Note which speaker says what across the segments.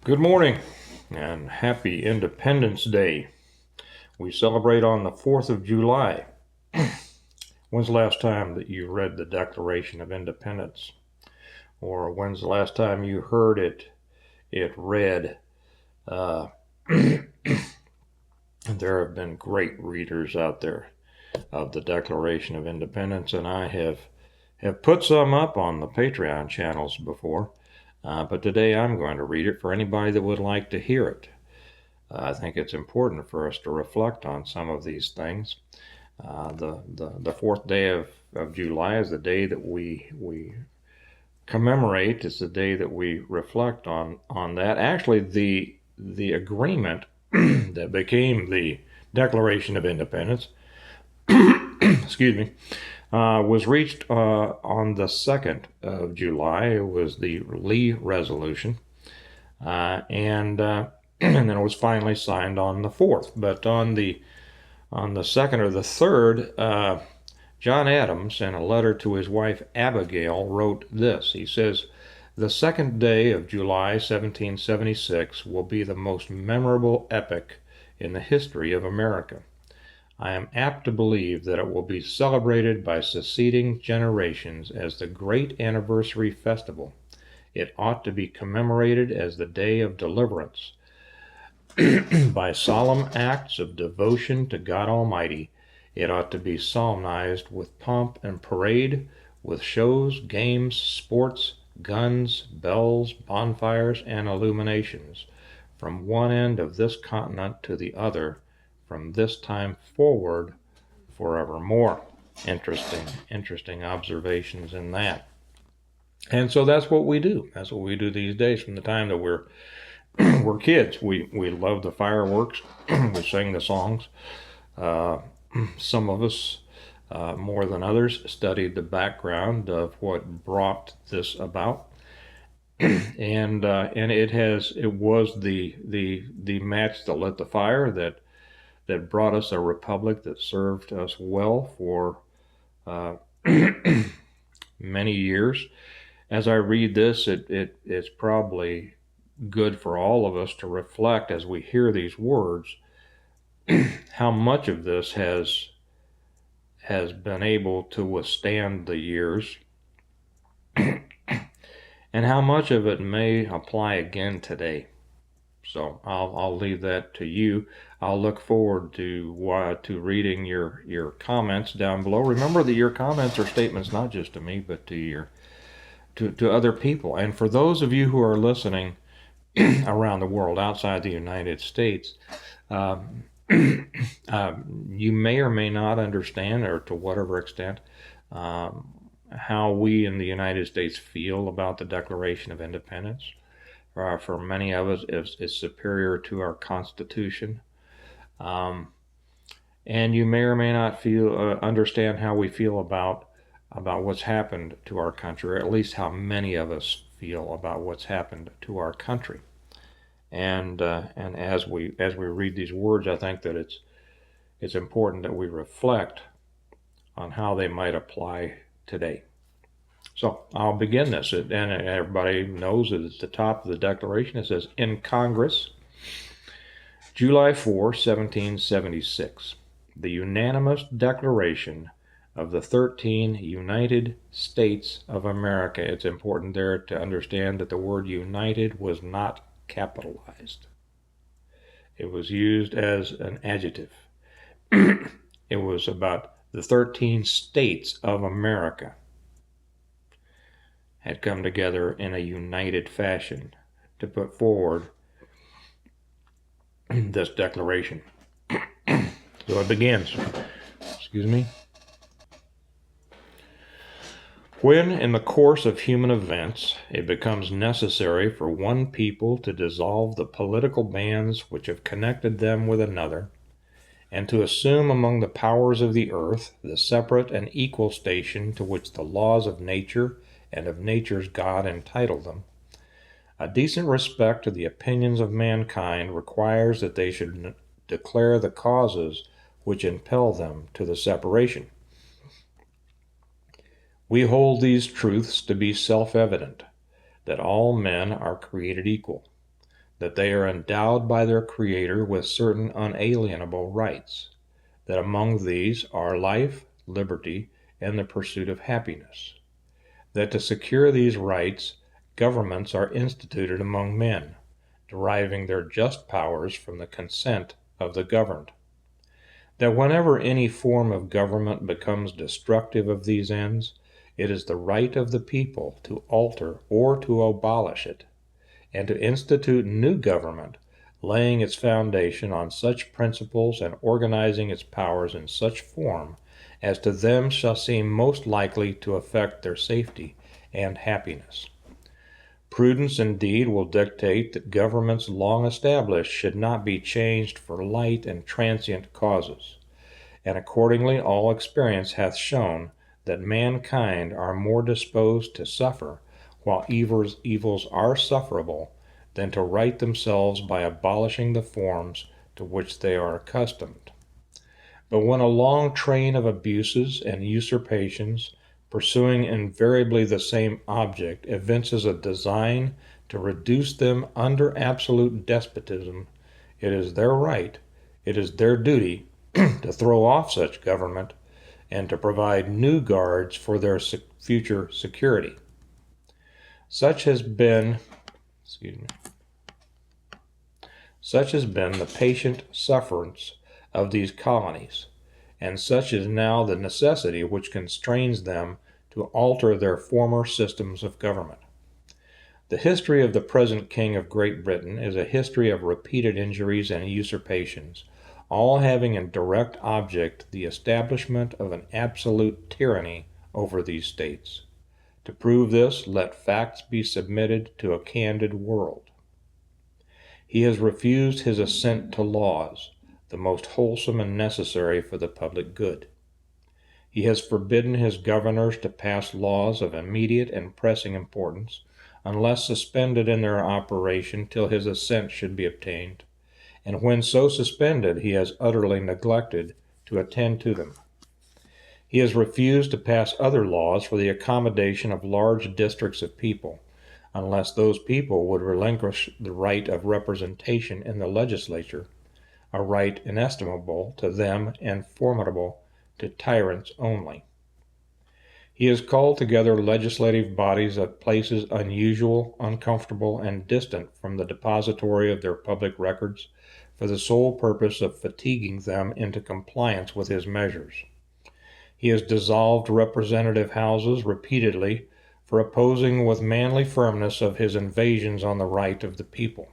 Speaker 1: Good morning and happy Independence Day. We celebrate on the 4th of July. When's the last time that you read the Declaration of Independence? Or when's the last time you heard it read? Uh, there have been great readers out there of the Declaration of Independence, and I have put some up on the Patreon channels before. But today I'm going to read it for anybody that would like to hear it. I think it's important for us to reflect on some of these things. The 4th day of July is the day that we commemorate. It's the day that we reflect on that. Actually, the agreement that became the Declaration of Independence, excuse me, was reached on the 2nd of July. It was the Lee Resolution, and then it was finally signed on the 4th. But on the 2nd or the 3rd, John Adams, in a letter to his wife Abigail, wrote this. He says, "The 2nd day of July, 1776, will be the most memorable epoch in the history of America. I am apt to believe that it will be celebrated by succeeding generations as the great anniversary festival. It ought to be commemorated as the day of deliverance by solemn acts of devotion to God Almighty. It ought to be solemnized with pomp and parade, with shows, games, sports, guns, bells, bonfires, and illuminations, from one end of this continent to the other, from this time forward, forevermore." Interesting observations in that. And so that's what we do. That's what we do these days from the time that we're kids. We love the fireworks. We sing the songs. Some of us, more than others, studied the background of what brought this about. And it was the match that lit the fire that brought us a republic that served us well for many years. As I read this, it's probably good for all of us to reflect as we hear these words how much of this has been able to withstand the years and how much of it may apply again today. So I'll leave that to you. I'll look forward to reading your comments down below. Remember that your comments are statements not just to me, but to other people. And for those of you who are listening around the world outside the United States, you may or may not understand, or to whatever extent, how we in the United States feel about the Declaration of Independence. For many of us, it's superior to our Constitution. And you may or may not understand how we feel about what's happened to our country, or at least how many of us feel about what's happened to our country. And as we read these words, I think that it's important that we reflect on how they might apply today. So I'll begin this, and everybody knows that at the top of the Declaration it says, "In Congress, July 4, 1776, the unanimous declaration of the 13 United States of America." It's important there to understand that the word united was not capitalized. It was used as an adjective. It was about the 13 states of America had come together in a united fashion to put forward this declaration. So it begins. Excuse me. "When, in the course of human events, it becomes necessary for one people to dissolve the political bands which have connected them with another, and to assume among the powers of the earth the separate and equal station to which the laws of nature and of nature's God entitle them, a decent respect to the opinions of mankind requires that they should declare the causes which impel them to the separation. We hold these truths to be self-evident, that all men are created equal, that they are endowed by their Creator with certain unalienable rights, that among these are life, liberty, and the pursuit of happiness, that to secure these rights, governments are instituted among men, deriving their just powers from the consent of the governed, that whenever any form of government becomes destructive of these ends, it is the right of the people to alter or to abolish it, and to institute new government, laying its foundation on such principles and organizing its powers in such form as to them shall seem most likely to affect their safety and happiness. Prudence indeed will dictate that governments long established should not be changed for light and transient causes, and accordingly all experience hath shown that mankind are more disposed to suffer while evils are sufferable than to right themselves by abolishing the forms to which they are accustomed. But when a long train of abuses and usurpations, pursuing invariably the same object, evinces a design to reduce them under absolute despotism, it is their right, it is their duty, to throw off such government and to provide new guards for their future security. Such has been the patient sufferance of these colonies, and such is now the necessity which constrains them to alter their former systems of government. The history of the present King of Great Britain is a history of repeated injuries and usurpations, all having in direct object the establishment of an absolute tyranny over these states. To prove this, let facts be submitted to a candid world. He has refused his assent to laws, the most wholesome and necessary for the public good. He has forbidden his governors to pass laws of immediate and pressing importance, unless suspended in their operation till his assent should be obtained, and when so suspended he has utterly neglected to attend to them. He has refused to pass other laws for the accommodation of large districts of people, unless those people would relinquish the right of representation in the legislature, a right inestimable to them and formidable to tyrants only. He has called together legislative bodies at places unusual, uncomfortable, and distant from the depository of their public records, for the sole purpose of fatiguing them into compliance with his measures. He has dissolved representative houses repeatedly for opposing with manly firmness of his invasions on the right of the people.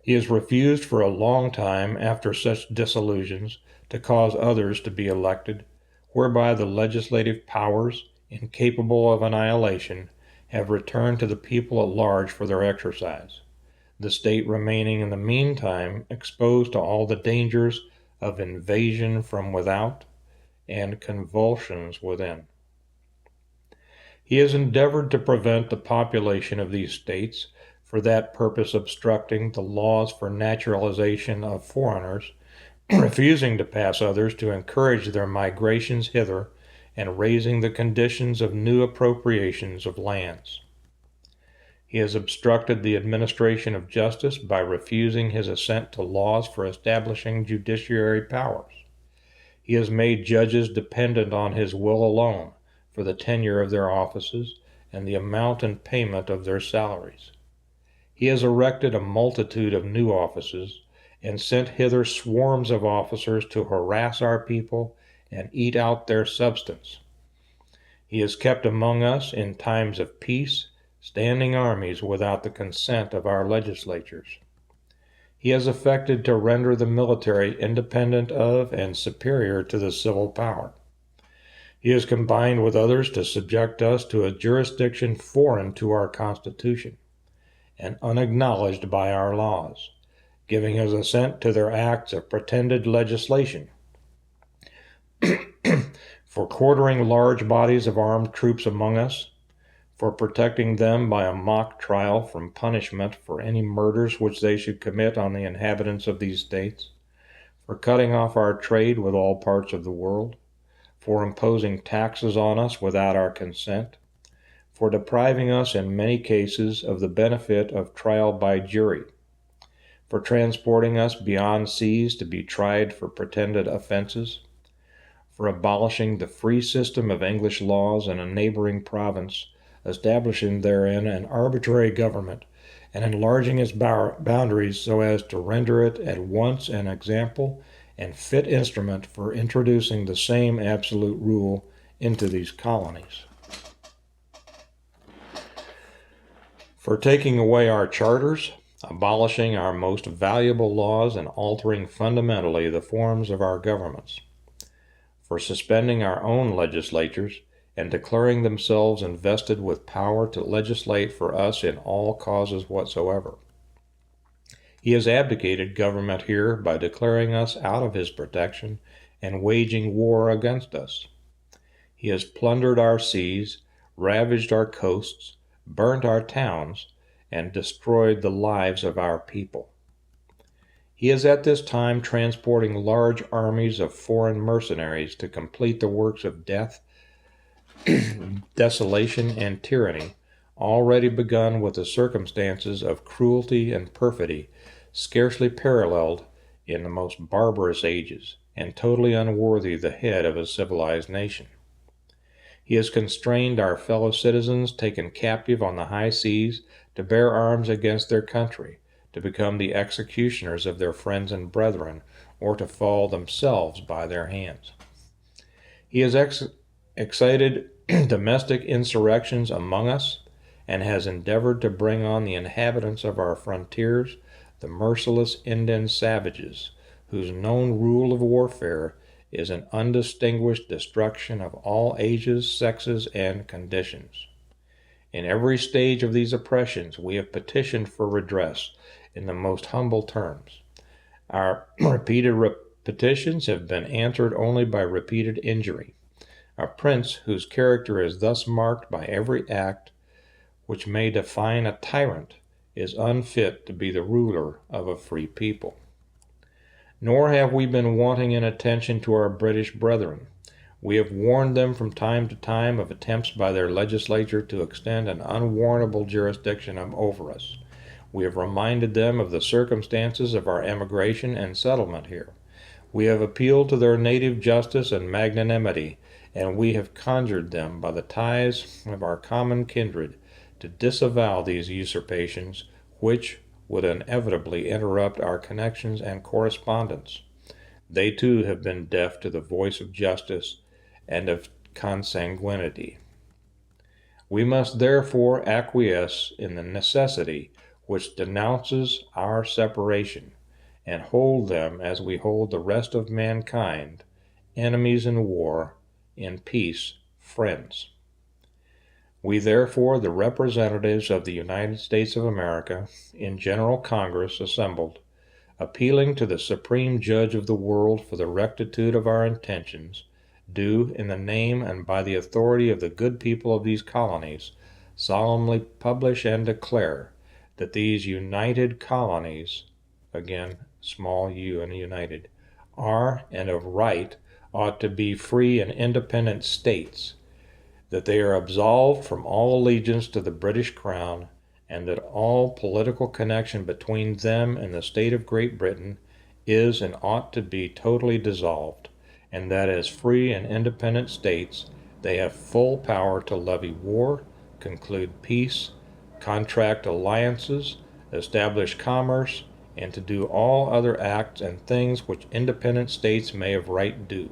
Speaker 1: He has refused for a long time, after such dissolutions, to cause others to be elected, whereby the legislative powers, incapable of annihilation, have returned to the people at large for their exercise, the state remaining in the meantime exposed to all the dangers of invasion from without and convulsions within. He has endeavored to prevent the population of these states, for that purpose obstructing the laws for naturalization of foreigners, refusing to pass others to encourage their migrations hither, and raising the conditions of new appropriations of lands. He has obstructed the administration of justice by refusing his assent to laws for establishing judiciary powers. He has made judges dependent on his will alone for the tenure of their offices and the amount and payment of their salaries. He has erected a multitude of new offices, and sent hither swarms of officers to harass our people and eat out their substance. He has kept among us, in times of peace, standing armies without the consent of our legislatures. He has affected to render the military independent of and superior to the civil power. He has combined with others to subject us to a jurisdiction foreign to our Constitution and unacknowledged by our laws, giving his assent to their acts of pretended legislation, for quartering large bodies of armed troops among us, for protecting them by a mock trial from punishment for any murders which they should commit on the inhabitants of these states, for cutting off our trade with all parts of the world, for imposing taxes on us without our consent, for depriving us in many cases of the benefit of trial by jury, for transporting us beyond seas to be tried for pretended offenses, for abolishing the free system of English laws in a neighboring province, establishing therein an arbitrary government, and enlarging its boundaries so as to render it at once an example and fit instrument for introducing the same absolute rule into these colonies. For taking away our charters, abolishing our most valuable laws, and altering fundamentally the forms of our governments, for suspending our own legislatures and declaring themselves invested with power to legislate for us in all causes whatsoever. He has abdicated government here by declaring us out of his protection and waging war against us. He has plundered our seas, ravaged our coasts, burnt our towns, and destroyed the lives of our people. He is at this time transporting large armies of foreign mercenaries to complete the works of death, desolation, and tyranny, already begun with the circumstances of cruelty and perfidy scarcely paralleled in the most barbarous ages, and totally unworthy the head of a civilized nation. He has constrained our fellow citizens taken captive on the high seas to bear arms against their country, to become the executioners of their friends and brethren, or to fall themselves by their hands. He has excited domestic insurrections among us, and has endeavored to bring on the inhabitants of our frontiers the merciless Indian savages, whose known rule of warfare is an undistinguished destruction of all ages, sexes, and conditions. In every stage of these oppressions we have petitioned for redress in the most humble terms. Our repeated petitions have been answered only by repeated injury. A prince whose character is thus marked by every act which may define a tyrant is unfit to be the ruler of a free people. Nor have we been wanting in attention to our British brethren. We have warned them from time to time of attempts by their legislature to extend an unwarrantable jurisdiction over us. We have reminded them of the circumstances of our emigration and settlement here. We have appealed to their native justice and magnanimity, and we have conjured them by the ties of our common kindred to disavow these usurpations, which would inevitably interrupt our connections and correspondence. They too have been deaf to the voice of justice and of consanguinity. We must therefore acquiesce in the necessity which denounces our separation, and hold them as we hold the rest of mankind, enemies in war, in peace, friends. We therefore, the representatives of the United States of America, in General Congress assembled, appealing to the Supreme Judge of the world for the rectitude of our intentions, do, in the name and by the authority of the good people of these colonies, solemnly publish and declare that these united colonies, again, small u and united, are, and of right, ought to be free and independent states, that they are absolved from all allegiance to the British Crown, and that all political connection between them and the state of Great Britain is and ought to be totally dissolved, and that as free and independent states they have full power to levy war, conclude peace, contract alliances, establish commerce, and to do all other acts and things which independent states may of right do.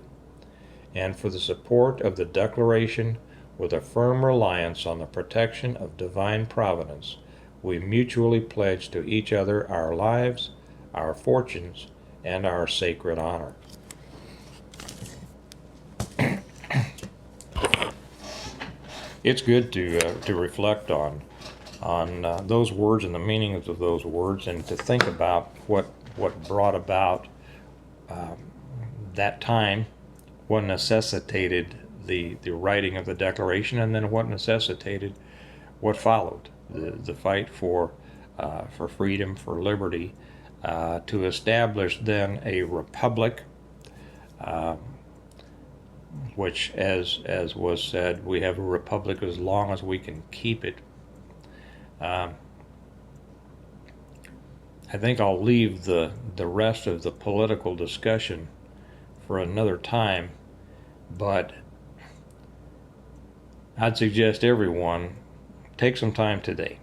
Speaker 1: And for the support of the Declaration, with a firm reliance on the protection of divine providence, we mutually pledge to each other our lives, our fortunes, and our sacred honor. It's good to reflect on those words and the meanings of those words, and to think about what brought about that time, what necessitated the writing of the Declaration, and then what necessitated what followed, the fight for freedom, for liberty, to establish then a republic which, as was said, we have a republic as long as we can keep it. I think I'll leave the rest of the political discussion for another time, but I'd suggest everyone take some time today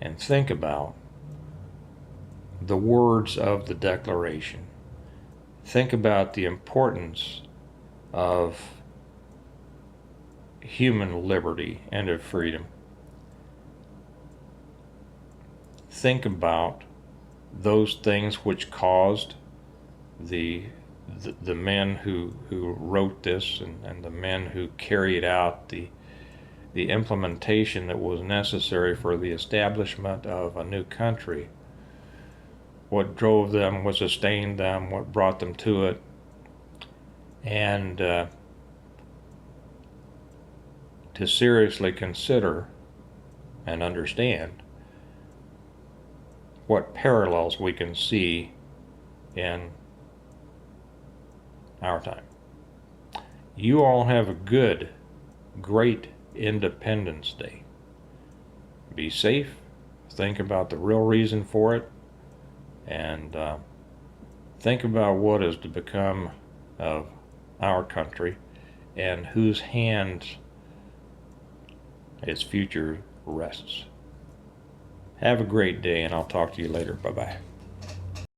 Speaker 1: and think about the words of the Declaration. Think about the importance of human liberty and of freedom. Think about those things which caused the men who wrote this, and the men who carried out the implementation that was necessary for the establishment of a new country. What drove them, what sustained them, what brought them to it, and to seriously consider and understand what parallels we can see in our time. You all have a good, great Independence Day. Be safe. Think about the real reason for it, and think about what is to become of our country and whose hands its future rests. Have a great day, and I'll talk to you later. Bye-bye.